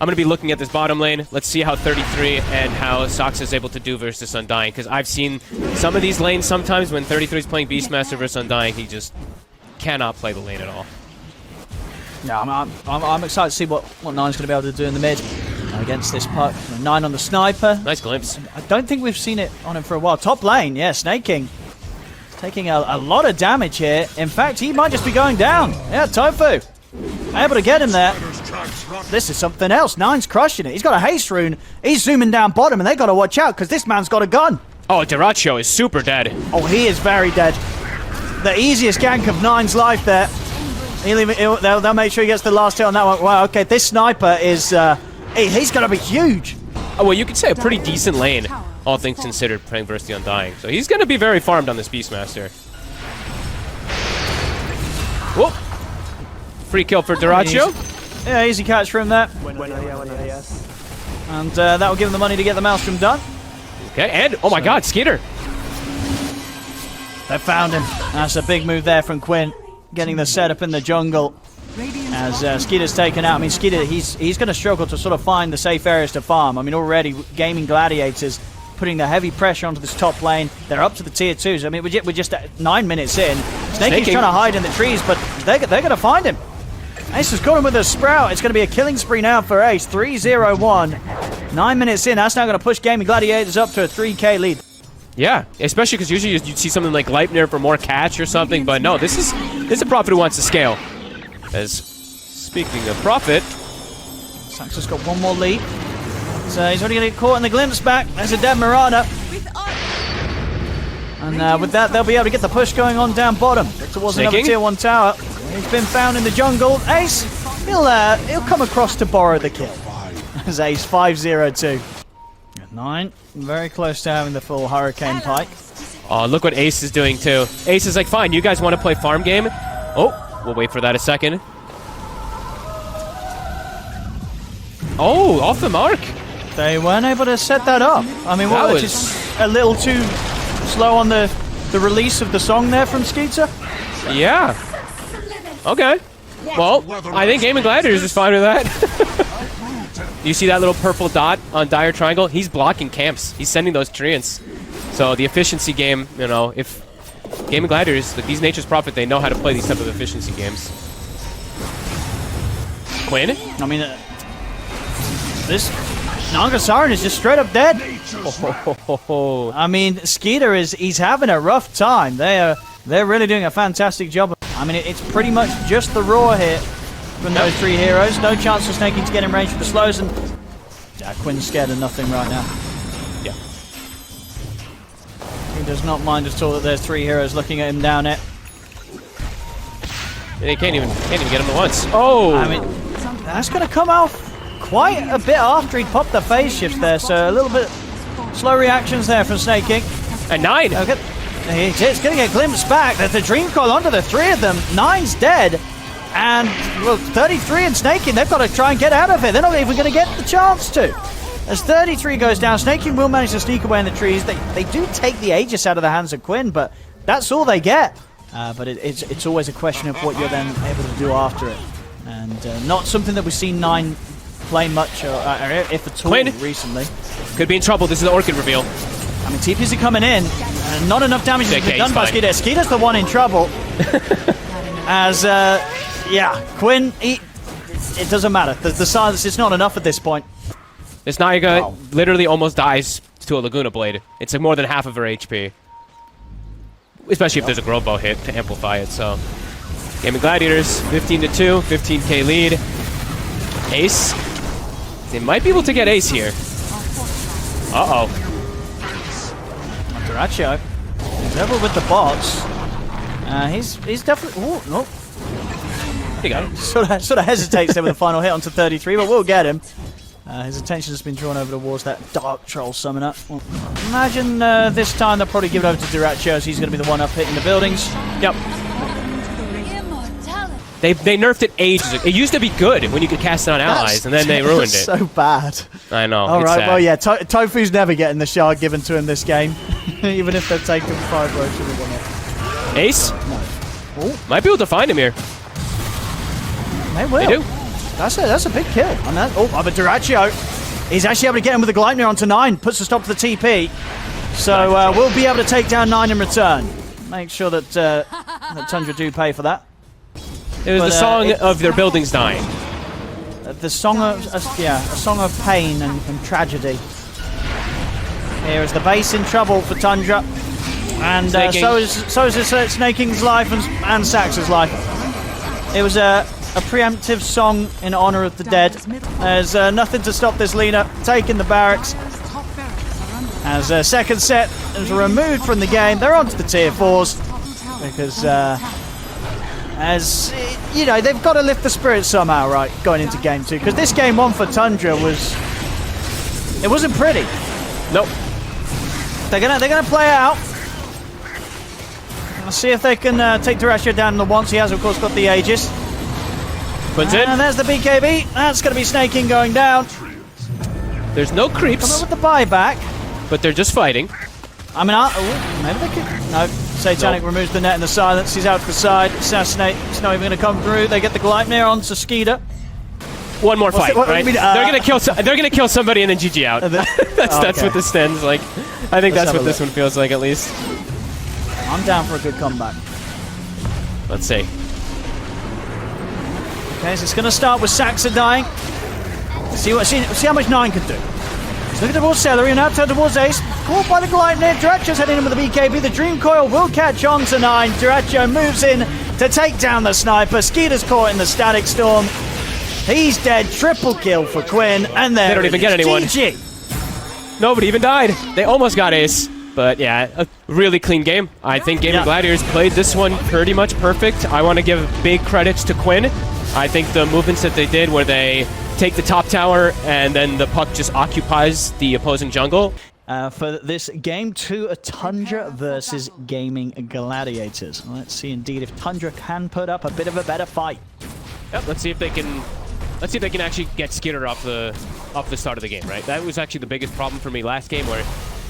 I'm going to be looking at this bottom lane. Let's see how 33 and how Saksa is able to do versus Undying, because I've seen some of these lanes sometimes when 33 is playing Beastmaster versus Undying, he just cannot play the lane at all. Yeah, I'm excited to see what Nine's going to be able to do in the mid against this puck. 9 on the sniper. Nice glimpse. I don't think we've seen it on him for a while. Top lane, yeah, Sneyking taking a lot of damage here. In fact, he might just be going down. Yeah, tOfu able to get him there. This is something else. Nine's crushing it. He's got a haste rune. He's zooming down bottom, and they got to watch out because this man's got a gun. Oh, dyrachyo is super dead. Oh, he is very dead. The easiest gank of Nine's life there. They'll make sure he gets the last hit on that one. Wow, okay, this sniper is... he's going to be huge. Oh, well, you could say a pretty decent lane, all things considered, playing versus the Undying. So he's going to be very farmed on this Beastmaster. Whoop. Free kill for dyrachyo. Yeah, easy catch from that. And that will give him the money to get the Maelstrom done. Okay, and, oh my god, Skiter. They found him. That's a big move there from Quinn. Getting the setup in the jungle. As Skiter's taken out. I mean, Skiter, he's going to struggle to sort of find the safe areas to farm. I mean, already Gaimin Gladiators putting the heavy pressure onto this top lane. They're up to the tier 2s. I mean, we're just 9 minutes in. Sneyking trying to hide in the trees, but they're going to find him. Ace has got him with a Sprout. It's going to be a killing spree now for Ace. 3-0-1. 9 minutes in. That's now going to push Gaimin Gladiators up to a 3k lead. Yeah, especially because usually you'd see something like Leipnir for more catch or something, but no, this is a Prophet who wants to scale. As, speaking of Prophet... Saksa's got one more lead. So he's already going to get caught in the glimpse back. There's a dead Marana. And with that, they'll be able to get the push going on down bottom towards another tier 1 tower. He's been found in the jungle. Ace, he'll come across to borrow the kill. As Ace 5-0-2. 9, very close to having the full Hurricane Pike. Oh, look what Ace is doing too. Ace is like, fine, you guys want to play farm game? Oh, we'll wait for that a second. Oh, off the mark. They weren't able to set that up. I mean, what was just a little too slow on the release of the song there from Skeeter? Yeah. Okay. Well, I think Gaimin Gladiators is fine with that. You see that little purple dot on Dire Triangle? He's blocking camps. He's sending those treants. So the efficiency game, you know, if Gaimin Gladiators, like these Nature's Prophet, they know how to play these type of efficiency games. Quinn? I mean, this Nangasaran is just straight up dead. I mean, Skeeter he's having a rough time. They're really doing a fantastic job. I mean, it's pretty much just the raw here from those 3 heroes. No chance for Sneyking to get in range with the slows, and Quinn's scared of nothing right now. Yeah. He does not mind at all that there's 3 heroes looking at him down it. They can't even get him at once. Oh! I mean, that's going to come out quite a bit after he popped the phase shifts there, so a little bit slow reactions there from Sneyking. And 9! Okay. It's going to get glimpsed back. There's a Dream Coil onto the 3 of them. 9's dead. And, well, 33 and Sneyking, they've got to try and get out of it. They're not even going to get the chance to. As 33 goes down, Sneyking will manage to sneak away in the trees. They do take the Aegis out of the hands of Quinn, but that's all they get. But it's always a question of what you're then able to do after it. And not something that we've seen 9 play much, if at all, Quinn recently. Could be in trouble. This is the Orchid reveal. I mean, TPs are coming in, and not enough damage has been done by Skeeter. Skeeter's the one in trouble. As, yeah, Quinn, it doesn't matter. The silence is not enough at this point. This Naiga literally almost dies to a Laguna Blade. It's like more than half of her HP. Especially if there's a Growbow hit to amplify it, so... Gaimin Gladiators, 15-2, 15k lead. Ace. They might be able to get Ace here. Uh-oh. dyrachyo. He's over with the bots. He's definitely... Ooh, no. There you go. Sort of hesitates there with the final hit onto 33, but we'll get him. His attention has been drawn over towards that Dark Troll summoner. Well, imagine this time they'll probably give it over to dyrachyo, as he's going to be the one up hitting the buildings. Yep. They nerfed it ages ago. It used to be good when you could cast it on allies, and then they ruined it. So bad. I know. All right, well, yeah, tOfu's never getting the shard given to him this game, even if they've taken 5 rows to the winner. Ace? No. Ooh. Might be able to find him here. They will. They do. That's a big kill. And that, but dyrachyo, he's actually able to get him with the Gleipnir onto 9. Puts a stop to the TP. So we'll be able to take down 9 in return. Make sure that, that Tundra do pay for that. It was the song of their buildings dying. The song of, a song of pain and tragedy. Here is the base in trouble for Tundra. And so is Snaking's life and Saksa's life. It was a preemptive song in honor of the dead. There's nothing to stop this Lina taking the barracks. As a second set is removed from the game, they're onto the tier 4s because, as you know, they've got to lift the spirits somehow, right? Going into game 2, because this game 1 for Tundra wasn't pretty. Nope. They're gonna play it out. Let's see if they can take dyrachyo down in the once. He has, of course, got the Aegis. Puts in. And there's the BKB. That's going to be Sneyking going down. There's no creeps. Coming with the buyback. But they're just fighting. I mean, maybe they could. No, Satanic removes the net in the silence. He's out to the side. Assassinate. It's not even going to come through. They get the Gleipnir onto Skiter. One more fight, right? They're gonna kill. They're gonna kill somebody and then GG out. That's what this stands like. I think that's what this one feels like, at least. I'm down for a good comeback. Let's see. Okay, so it's going to start with Saksa dying. See how much 9 can do. He's looking towards Seleri and now turn towards Ace. Caught by the Gleipnir. dyrachyo's heading in with the BKB. The Dream Coil will catch on to 9. dyrachyo moves in to take down the sniper. Skiter's caught in the Static Storm. He's dead. Triple kill for Quinn. And there they don't even get anyone. GG. Nobody even died. They almost got Ace. But yeah, a really clean game. I think Gaimin Gladiators played this one pretty much perfect. I want to give big credits to Quinn. I think the movements that they did where they take the top tower and then the puck just occupies the opposing jungle. For this game 2, a Tundra versus Gaimin Gladiators. Let's see indeed if Tundra can put up a bit of a better fight. Yep, let's see if they can actually get Skiter off the start of the game, right? That was actually the biggest problem for me last game where,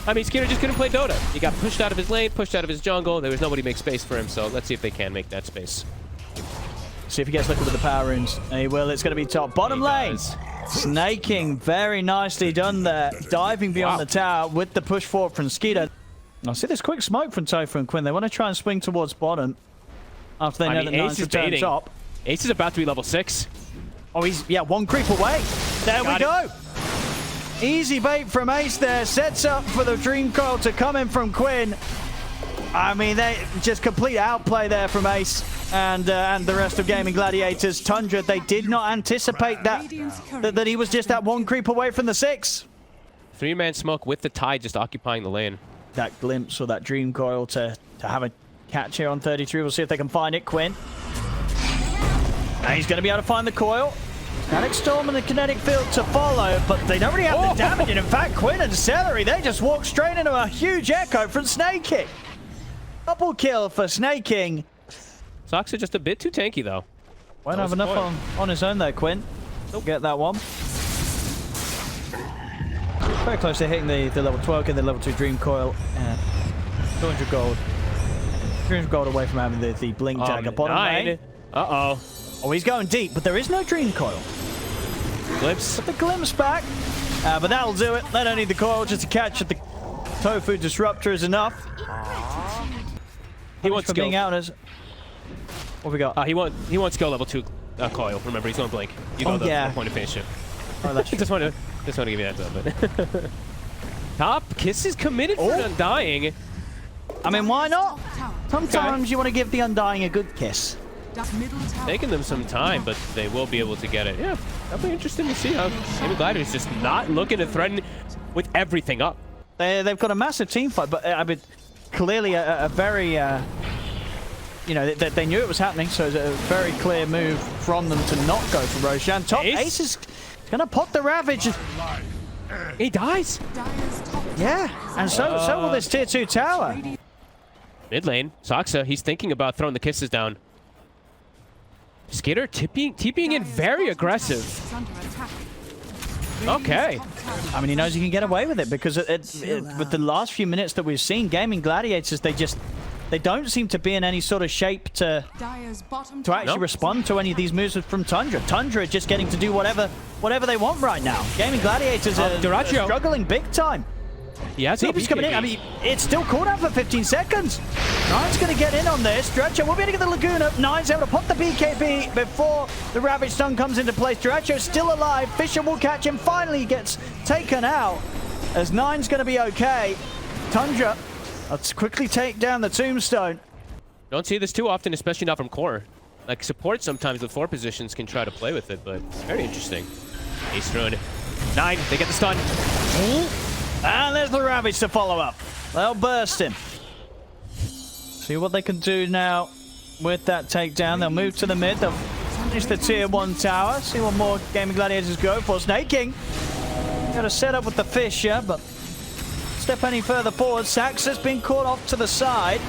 I mean, Skiter just couldn't play Dota. He got pushed out of his lane, pushed out of his jungle. There was nobody to make space for him, so let's see if they can make that space. See if he gets liquid with the power runes. He will. It's going to be top. Bottom lane. Sneyking, very nicely done there. Diving beyond the tower with the push forward from Skiter. I see this quick smoke from tOfu and Quinn. They want to try and swing towards bottom after they know that Ace is turn top. Ace is about to be level 6. Oh, he's, one creep away. There we go. Easy bait from Ace there. Sets up for the Dream Coil to come in from Quinn. I mean, they just complete outplay there from Ace and the rest of Gaimin Gladiators. Tundra, they did not anticipate that he was just that 1 creep away from the 6. 3-man smoke with the tide just occupying the lane. That glimpse or that Dream Coil to have a catch here on 33. We'll see if they can find it. Quinn. And he's going to be able to find the coil. Static Storm and the kinetic field to follow, but they don't really have the damage. And in fact, Quinn and Seleri, they just walk straight into a huge echo from Sneyking. Double kill for Sneyking. Saksa just a bit too tanky, though. Won't have enough on his own there, Quinn. He'll get that one. Very close to hitting the level 12 and the level 2 Dream Coil. 200 gold. 300 gold away from having the Blink Dagger. Bottom lane. Uh-oh. Oh, he's going deep, but there is no Dream Coil. Glimpse. Put the glimpse back. But that'll do it. They don't need the coil, just to catch at the tOfu disruptor is enough. He wants to go. Being out as what we got? He wants to go level 2 coil. Remember, he's going Blink. You know the point of finish it. Oh, that's true. just want to give you that but Top Kiss is committed for Undying. I mean, why not? Sometimes you want to give the Undying a good kiss. Taking them some time, but they will be able to get it. Yeah, that'll be interesting to see how Gaimin Gladiators is just not looking to threaten with everything up. They've got a massive team fight, but I mean, clearly a very, you know, they knew it was happening, so it's a very clear move from them to not go for Roshan. Top Ace is going to pop the Ravage. He dies. Yeah, and so will this tier 2 tower. Mid lane, Saksa, he's thinking about throwing the kisses down. Skiter TPing in very aggressive. Okay. I mean, he knows he can get away with it because with the last few minutes that we've seen, Gaimin Gladiators, they just they don't seem to be in any sort of shape to actually respond to any of these moves from Tundra. Tundra just getting to do whatever they want right now. Gaimin Gladiators are struggling big time. Yeah, TP's coming in. I mean, it's still cooldown for 15 seconds. Nine's going to get in on this. dyrachyo will be able to get the Laguna. Nine's able to pop the BKB before the Ravage Stun comes into place. dyrachyo's still alive. Fisher will catch him. Finally gets taken out as Nine's going to be okay. Tundra, let's quickly take down the Tombstone. Don't see this too often, especially not from core. Like, support sometimes with 4 positions can try to play with it, but it's very interesting. Ace rune. 9, they get the stun. And there's the Ravage to follow up. They'll burst him. See what they can do now with that takedown. They'll move to the mid. They'll finish the tier 1 tower. See what more Gaimin Gladiators go for. Sneyking. Got a setup with the Fisher, but step any further forward. Saksa's been caught off to the side.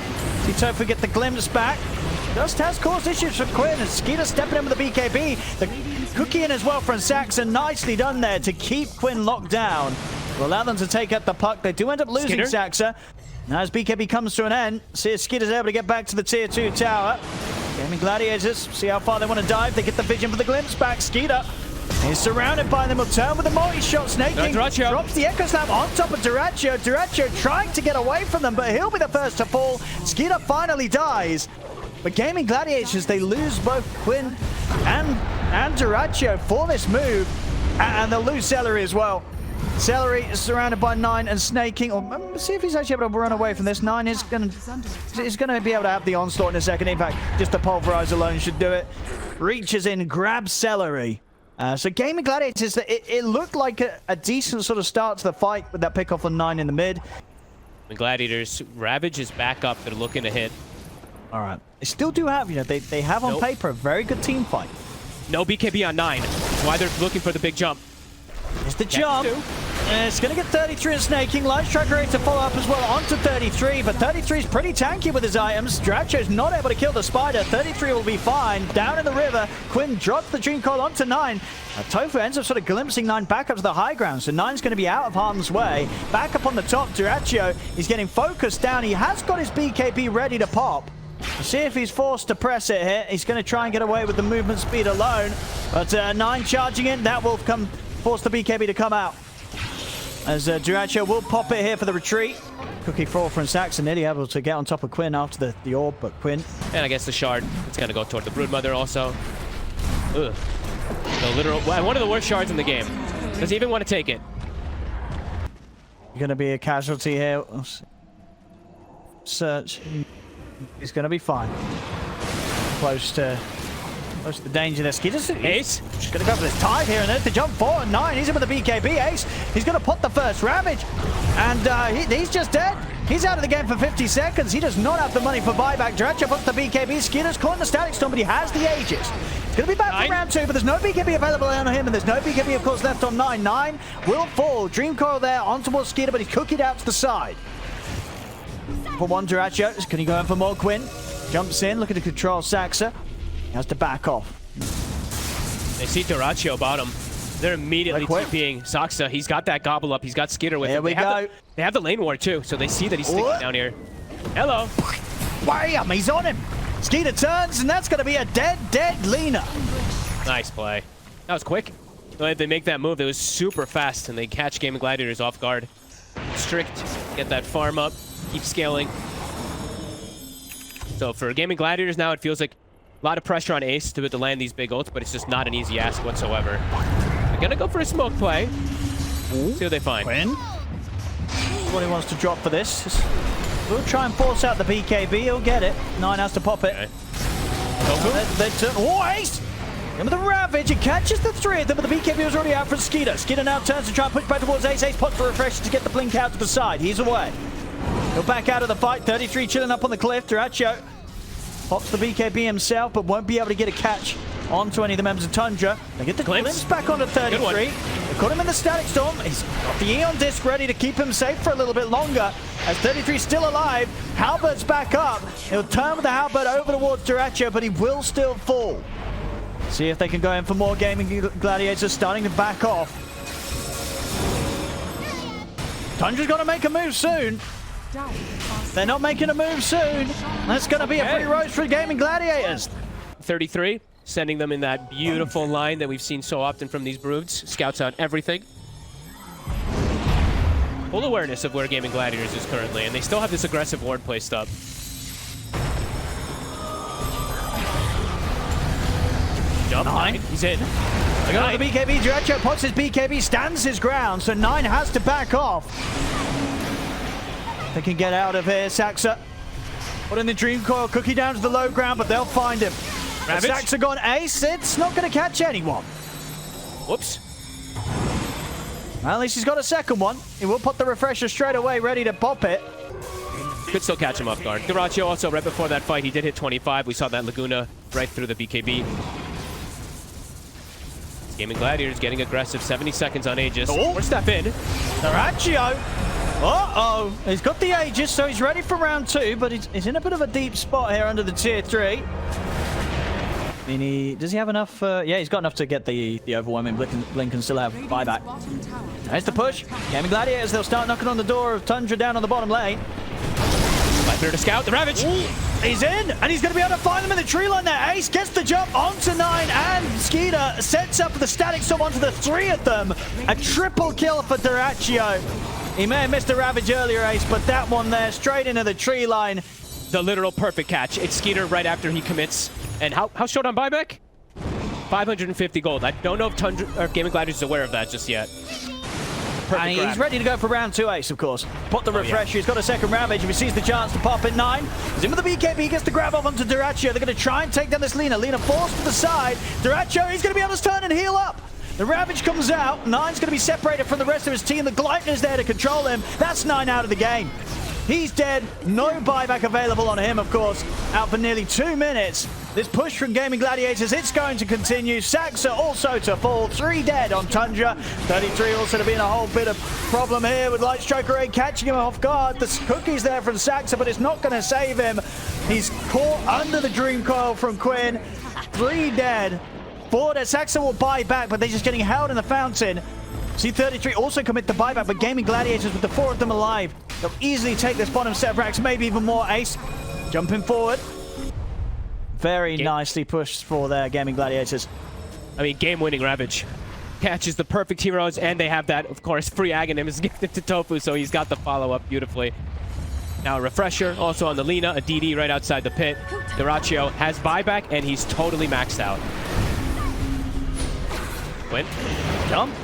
See tOfu get the glimpse back. Just has caused issues for Quinn, and skiter stepping in with the BKB. The cookie in as well from Saksa. Nicely done there to keep Quinn locked down. Will allow them to take out the puck. They do end up losing Saksa. Now as BKB comes to an end, see if skiter's able to get back to the tier 2 tower. Gaimin Gladiators, see how far they want to dive. They get the vision for the glimpse back. skiter is surrounded by them. Will turn with a multi-shot. Sneyking drops the Echo Slam on top of dyrachyo. dyrachyo trying to get away from them, but he'll be the first to fall. skiter finally dies. But Gaimin Gladiators, they lose both Quinn and dyrachyo for this move. And they'll lose Seleri as well. Seleri is surrounded by 9 and Sneyking. Or see if he's actually able to run away from this. 9 is going to be able to have the onslaught in a second. In fact, just the pulverize alone should do it. Reaches in, grabs Seleri. So Gaimin Gladiators, it looked like a decent sort of start to the fight with that pick off on 9 in the mid. The Gladiators, Ravage is back up. They're looking to hit. All right. They still do have, they have on paper a very good team fight. No BKB on 9. That's why they're looking for the big jump. It's the jump. It's going to get 33 in Sneyking. Light Striker ready to follow up as well onto 33, but 33 is pretty tanky with his items. dyrachyo's not able to kill the spider. 33 will be fine. Down in the river, Quinn drops the Dream Coil onto 9. tOfu ends up sort of glimpsing 9 back up to the high ground, so 9's going to be out of harm's way. Back up on the top, dyrachyo is getting focused down. He has got his BKB ready to pop. We'll see if he's forced to press it here. He's going to try and get away with the movement speed alone, but 9 charging in, that will force the BKB to come out. As dyrachyo will pop it here for the retreat. Cookie throw from Saksa, nearly able to get on top of Quinn after the orb, but Quinn. And I guess the shard, it's going to go toward the Broodmother also. Ugh. The literal, one of the worst shards in the game. Does he even want to take it? Going to be a casualty here. Search. He's going to be fine. Close to the danger there. skiter's Ace. Just going to go for this tide here and there's the jump forward. 9, he's in with the BKB. Ace, he's going to put the first Ravage. And he's just dead. He's out of the game for 50 seconds. He does not have the money for buyback. dyrachyo puts the BKB. skiter's caught in the static storm, but he has the Aegis. It's going to be back for round 2, but there's no BKB available on him, and there's no BKB, of course, left on 9. 9 will fall. Dream Coil there on towards skiter, but he's cookied out to the side. For one, dyrachyo. Can he go in for more? Quinn jumps in, looking to control Saksa. He has to back off. They see dyrachyo bottom. They're immediately TPing Saksa. He's got that gobble up. He's got skiter with him. They have the lane ward too, so they see that he's sticking down here. Hello. Bam! He's on him. skiter turns, and that's going to be a dead Lina. Nice play. That was quick. They make that move. It was super fast, and they catch Gaimin Gladiators off guard. Strict. Get that farm up. Keep scaling. So for Gaimin Gladiators now, it feels like a lot of pressure on Ace to land these big ults, but it's just not an easy ask whatsoever. They're gonna go for a smoke play. See what they find. Quinn. What he wants to drop for this. We'll try and force out the BKB. He'll get it. 9 has to pop it. Okay. Oh, Ace! And with the Ravage, it catches the 3 of them, but the BKB was already out for skiter. skiter now turns to try and push back towards Ace. Ace pops the refresh to get the blink out to the side. He's away. He'll back out of the fight. 33 chilling up on the cliff. dyrachyo pops the BKB himself, but won't be able to get a catch onto any of the members of Tundra. They get the glimpse back onto 33. They caught him in the static storm. He's got the Eon disc ready to keep him safe for a little bit longer. As 33 is still alive, Halbert's back up. He'll turn with the Halbert over towards dyrachyo, but he will still fall. See if they can go in for more. Gaimin Gladiators starting to back off. Tundra's got to make a move soon. They're not making a move soon. That's going to be a free roast for Gaimin Gladiators. 33, sending them in that beautiful line that we've seen so often from these broods. Scouts out everything. Full awareness of where Gaimin Gladiators is currently, and they still have this aggressive ward placed up. Jump, 9, he's in. They got the BKB, dyrachyo pots his BKB, stands his ground, so 9 has to back off. They can get out of here, Saksa. Put in the Dream Coil, Cookie down to the low ground, but they'll find him. Saksa gone ace, it's not going to catch anyone. Whoops. Well, at least he's got a second one. He will put the refresher straight away, ready to pop it. Could still catch him off guard. Dyrachyo also, right before that fight, he did hit 25. We saw that Laguna right through the BKB. Gaimin Gladiators getting aggressive. 70 seconds on Aegis. Oh. Or step in. Dyrachyo. Uh-oh. He's got the Aegis, so he's ready for round 2, but he's in a bit of a deep spot here under the tier 3. I mean, does he have enough? Yeah, he's got enough to get the overwhelming blink and still have buyback. There's the push. Gaimin Gladiators, they'll start knocking on the door of Tundra down on the bottom lane. Viper to scout, the Ravage. Ooh, he's in, and he's going to be able to find them in the tree line there. Ace gets the jump onto 9, and skiter sets up the static storm onto the 3 of them. A triple kill for dyrachyo. He may have missed the Ravage earlier, Ace, but that one there, straight into the tree line. The literal perfect catch. It's skiter right after he commits. And how short on buyback? 550 gold. I don't know if Tundra or Gaimin Gladiators is aware of that just yet. And he's ready to go for round 2, Ace, of course. Put the refresher. He's got a second Ravage. If he sees the chance to pop it, 9. He's in with the BKB. He gets the grab off onto dyrachyo. They're going to try and take down this Lina. Lina forced to the side. dyrachyo, he's going to be able to turn and heal up. The Ravage comes out. 9's going to be separated from the rest of his team. The Gleipnir's there to control him. That's 9 out of the game. He's dead. No buyback available on him, of course. Out for nearly 2 minutes. This push from Gaimin Gladiators, it's going to continue. Saksa also to fall. 3 dead on Tundra. 33 also to be in a whole bit of problem here with Light Striker A catching him off guard. The cookie's there from Saksa, but it's not going to save him. He's caught under the Dream Coil from Quinn. 3 dead. 4 dead. Saksa will buy back, but they're just getting held in the fountain. C33 also commit the buyback, but Gaimin Gladiators with the 4 of them alive, they'll easily take this bottom set of racks, maybe even more. Ace jumping forward. Very nicely pushed for their Gaimin Gladiators. I mean, game-winning Ravage. Catches the perfect heroes, and they have that, of course, free Aghanim is gifted to tOfu, so he's got the follow-up beautifully. Now a refresher, also on the Lina, a DD right outside the pit. dyrachyo has buyback, and he's totally maxed out. Quinn. Jump.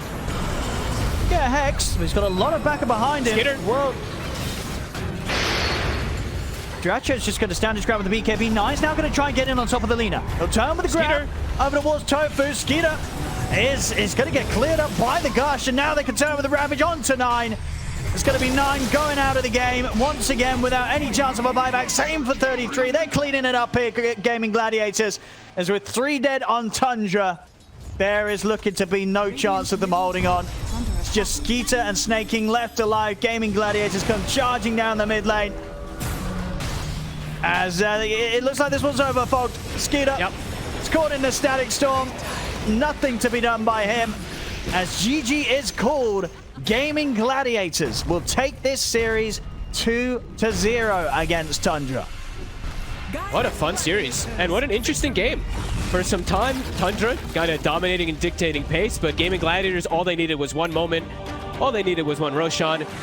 Yeah, Hex. He's got a lot of backer behind him. Skiter. Whoa. dyrachyo's just going to stand his ground with the BKB. 9's now going to try and get in on top of the Lina. He'll turn with the grab over towards tOfu. skiter is going to get cleared up by the Gush, and now they can turn with the Ravage onto 9. It's going to be 9 going out of the game once again without any chance of a buyback. Same for 33. They're cleaning it up here, Gaimin Gladiators. As with 3 dead on Tundra, there is looking to be no chance of them holding on. It's just skiter and Sneyking left alive. Gaimin Gladiators come charging down the mid lane. As it looks like this one's over, folks. skiter is caught in the static storm. Nothing to be done by him. As GG is called, Gaimin Gladiators will take this series 2-0 against Tundra. What a fun series, and what an interesting game. For some time, Tundra kind of dominating and dictating pace, but Gaimin Gladiators, all they needed was one moment. All they needed was one Roshan.